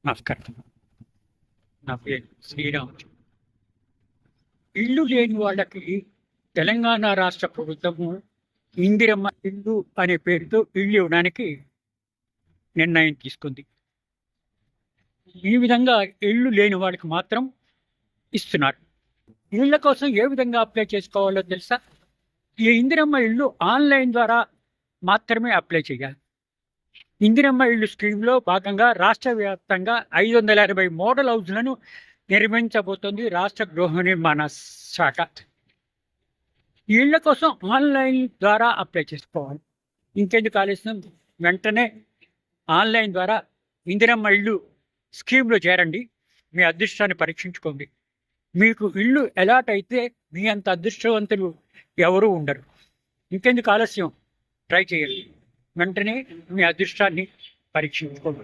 నమస్కారం. నా పేరు శ్రీరామ్. ఇల్లు లేని వాళ్ళకి తెలంగాణ రాష్ట్ర ప్రభుత్వము ఇందిరమ్మ ఇల్లు అనే పేరుతో ఇల్లు ఇవ్వడానికి నిర్ణయం తీసుకుంది. ఈ విధంగా ఇల్లు లేని వాళ్ళకి మాత్రం ఇస్తున్నారు. ఇళ్ళ కోసం ఏ విధంగా అప్లై చేసుకోవాలో తెలుసా? ఈ ఇందిరమ్మ ఇల్లు ఆన్లైన్ ద్వారా మాత్రమే అప్లై చేయాలి. ఇందిరమ్మ ఇల్లు స్కీమ్లో భాగంగా రాష్ట్ర వ్యాప్తంగా 580 మోడల్ హౌస్లను నిర్మించబోతోంది రాష్ట్ర గృహ నిర్మాణ శాఖ. ఈ ఇళ్ల కోసం ఆన్లైన్ ద్వారా అప్లై చేసుకోవాలి. ఇంకెందుకు ఆలస్యం, వెంటనే ఆన్లైన్ ద్వారా ఇందిరమ్మ ఇల్లు స్కీమ్లో చేరండి. మీ అదృష్టాన్ని పరీక్షించుకోండి. మీకు ఇల్లు అలాట్ అయితే మీ అంత అదృష్టవంతులు ఎవరూ ఉండరు. ఇంకెందుకు ఆలస్యం, ట్రై చేయండి. వెంటనే మీ అదృష్టాన్ని పరీక్షించుకోండి.